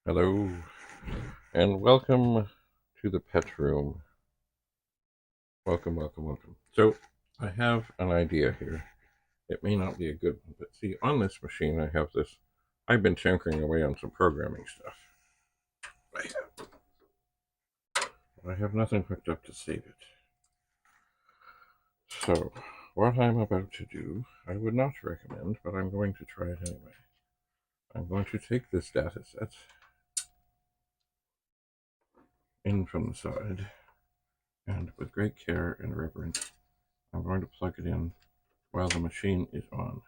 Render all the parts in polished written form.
Hello, and welcome to the pet room. Welcome, welcome, welcome. So, I have an idea here. It may not be a good one, but see, on this machine, I have this. I've been tinkering away on some programming stuff. I have nothing hooked up to save it. So, what I'm about to do, I would not recommend, but I'm going to try it anyway. I'm going to take this data set in from the side, and with great care and reverence, I'm going to plug it in while the machine is on.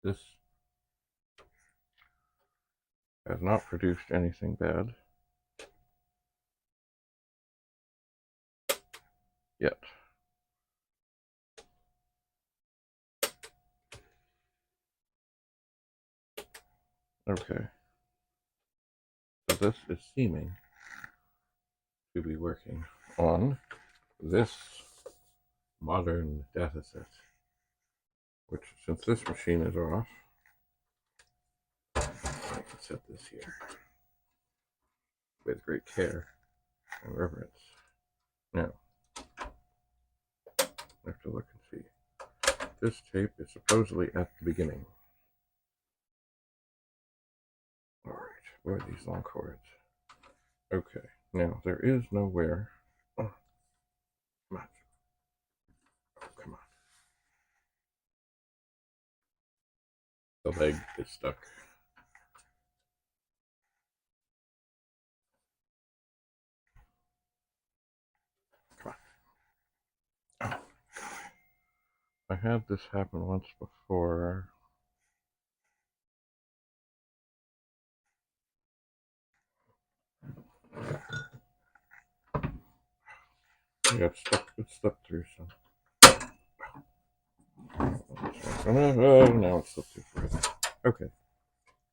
This has not produced anything bad yet. Okay, so this is seeming to be working on this modern data set, which, since this machine is off, I can set this here with great care and reverence. Now, I have to look and see. This tape is supposedly at the beginning. All right, where are these long cords? Okay, now there is nowhere. Oh, come on. Oh, come on. The leg is stuck. Come on. Oh. I had this happen once before. Yeah, it's stuck through some. Oh, now it's stuck too far. Okay,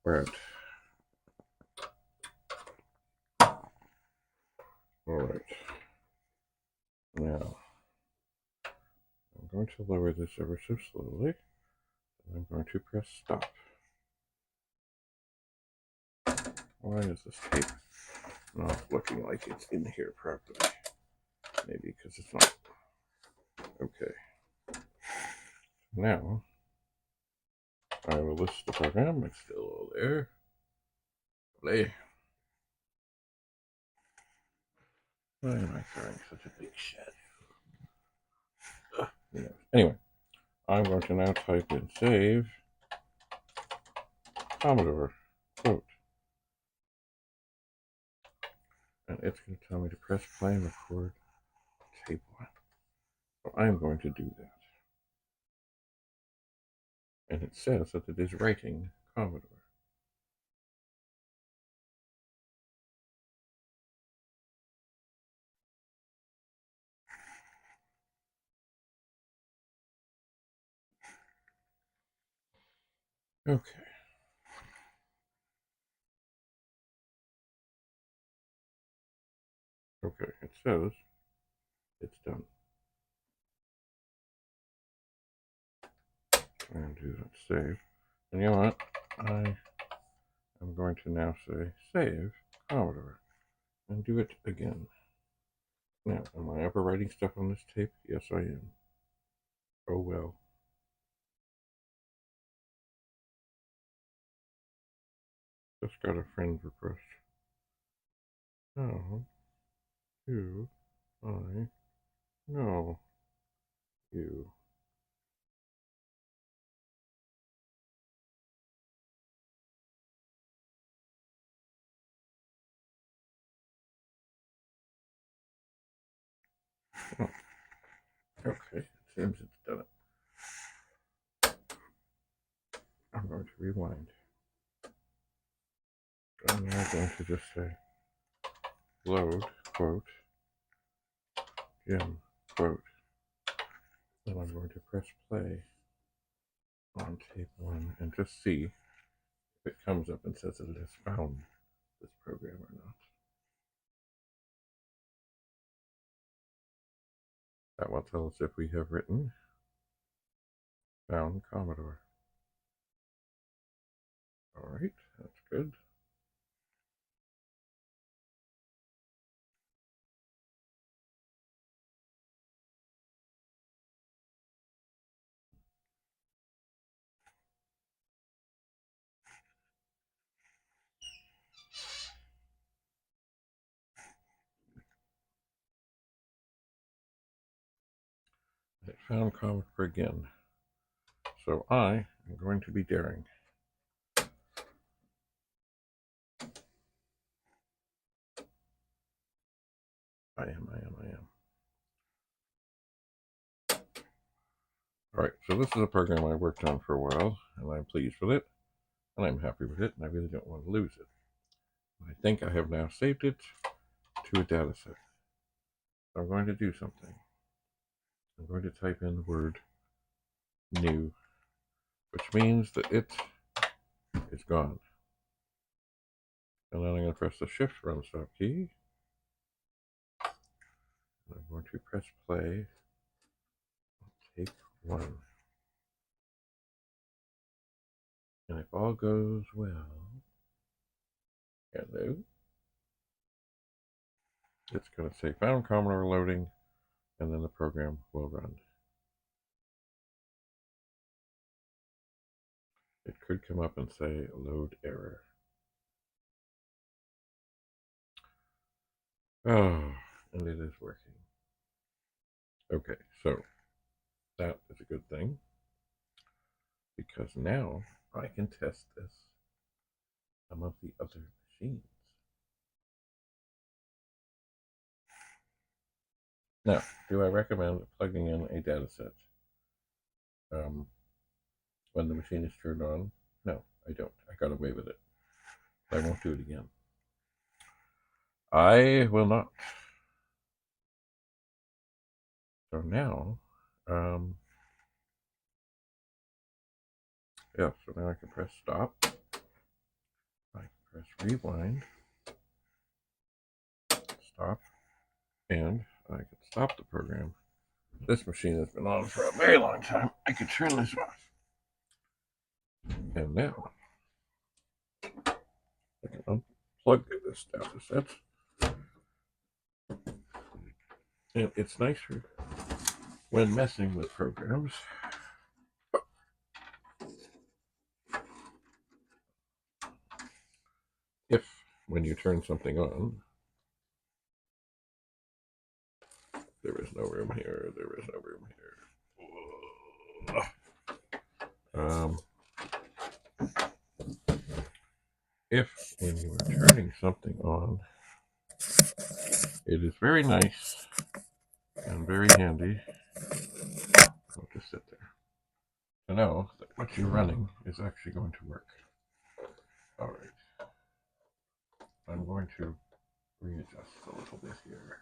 we're out. Alright. Now, I'm going to lower this ever so slowly. And I'm going to press stop. Why is this tape not looking like it's in here properly? Maybe because it's not. Okay. Now, I will list the program. It's still all there. Play. Why am I throwing such a big shed? Anyway, I'm going to now type in save Commodore quote. And it's going to tell me to press play and record tape 1. So I'm going to do that. And it says that it is writing Commodore. Okay. Okay, it says it's done. And do that save. And you know what? I am going to now say save Commodore and do it again. Now, am I ever writing stuff on this tape? Yes, I am. Oh well. Just got a friend request. How do I know you? Oh, okay, it seems it's done it. I'm going to rewind. I'm now going to just say load, quote, Jim, quote. Then I'm going to press play on tape 1 and just see if it comes up and says that it has found this program or not. That will tell us if we have written found Commodore. Alright, that's good. It found Commodore again. So I am going to be daring. I am. Alright, so this is a program I worked on for a while, and I'm pleased with it, and I'm happy with it, and I really don't want to lose it. I think I have now saved it to a data set. So I'm going to do something. I'm going to type in the word new, which means that it is gone. And then I'm going to press the Shift Run Stop key. I'm going to press play. Take one. And if all goes well, hello, it's going to say found Commodore loading, and then the program will run. It could come up and say load error. Oh, and it is working. Okay, so that is a good thing, because now I can test this some of the other machines. Now, do I recommend plugging in a Datasette when the machine is turned on? No, I don't. I got away with it. I won't do it again. I will not. So now, yeah, so now I can press stop. I can press rewind, stop, and I can stop the program. This machine has been on for a very long time. I can turn this off. And now, I can unplug this Datasette. And it's nicer when messing with programs. If, when you turn something on, there is no room here, there is no room here. If, when you are turning something on, it is very nice and very handy. I'll just sit there to know that what you're running is actually going to work. All right. I'm going to readjust a little bit here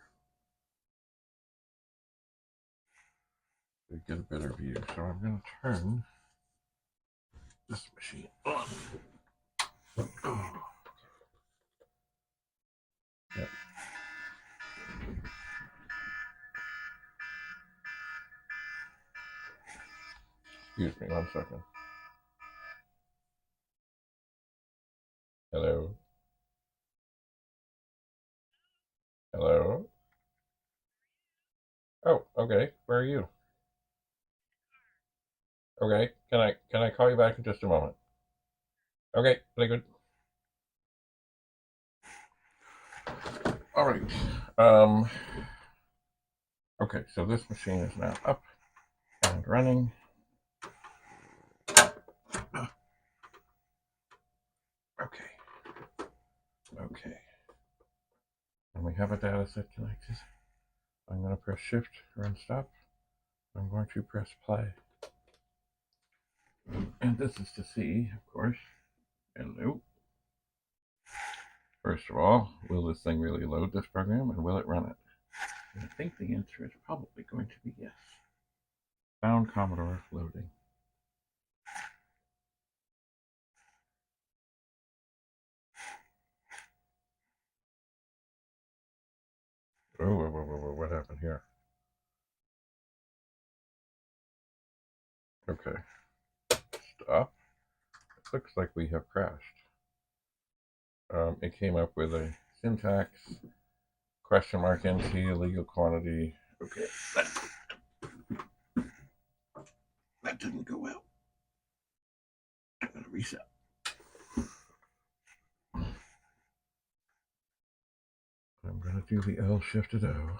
to get a better view. So I'm going to turn this machine on. Oh. Yep. Excuse me 1 second. Hello? Hello? Oh, okay. Where are you? Okay. Can I call you back in just a moment? Okay, very good. All right. Okay, so this machine is now up and running. Okay. And we have a Datasette connected. I'm going to press Shift, Run Stop. I'm going to press play. And this is to see, of course, hello. First of all, will this thing really load this program, and will it run it? And I think the answer is probably going to be yes. Found Commodore loading. Oh, what happened here? Okay. Stop. It looks like we have crashed. It came up with a syntax, question mark NT, illegal quantity. Okay. That didn't go well. I'm going to reset. I'm going to do the L shifted O.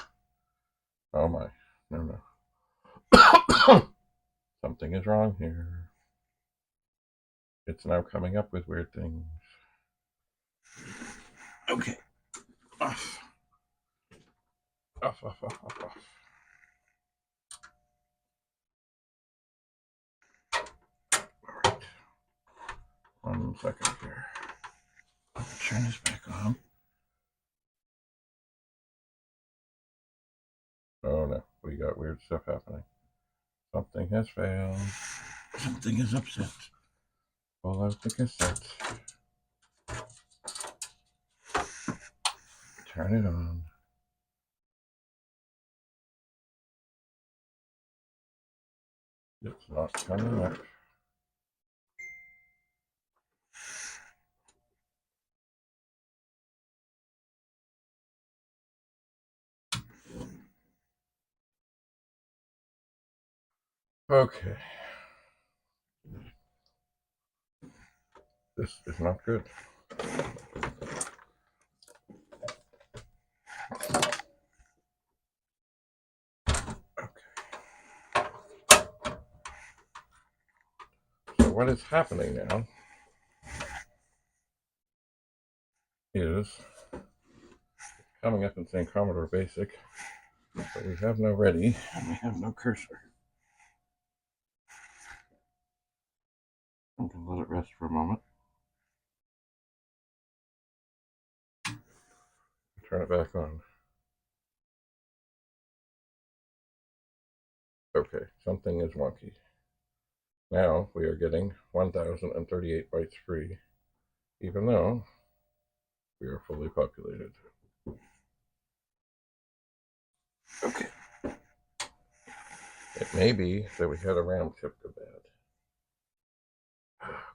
Oh my. No. Something is wrong here. It's now coming up with weird things. Okay. Off. Off, off, off, off, off. All right. 1 second here. I'll turn this back on. Oh no, we got weird stuff happening. Something has failed. Something is upset. Pull out the cassette. Turn it on. It's not coming up. Okay. This is not good. Okay. So what is happening now is coming up and saying Commodore Basic, but we have no ready and we have no cursor. I'm going to let it rest for a moment. Turn it back on. Okay, something is wonky. Now we are getting 1038 bytes free, even though we are fully populated. Okay. It may be that we had a RAM chip go bad. Oh,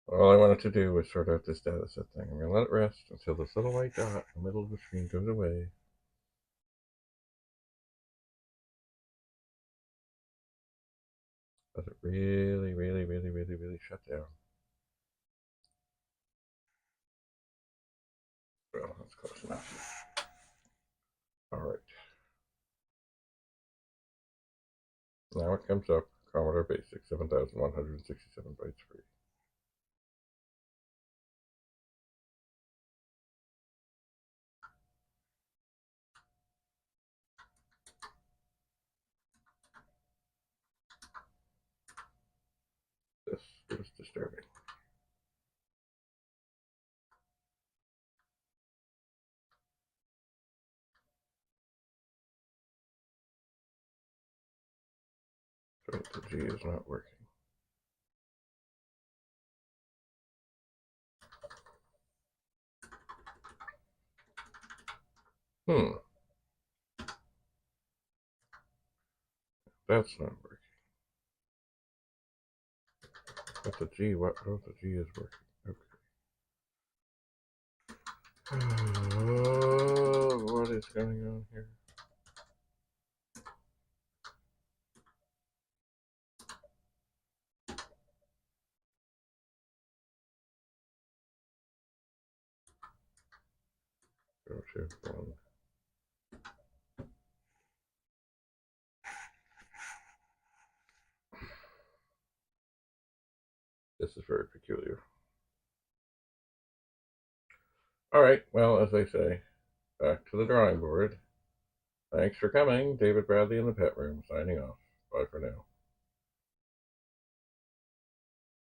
great. All I wanted to do was sort out this Datasette thing. I'm going to let it rest until this little white dot in the middle of the screen goes away. Does it really, really, really, really, really shut down? Well, that's close enough. All right. Now it comes up, Commodore Basic, 7,167 bytes free. This is disturbing. So the G is not working. That's not working. But the G, what? Oh, the G is working. Okay. What is going on here? Go to 1. This is very peculiar. All right, well, as they say, back to the drawing board. Thanks for coming. David Bradley in the Pet Room, signing off. Bye for now.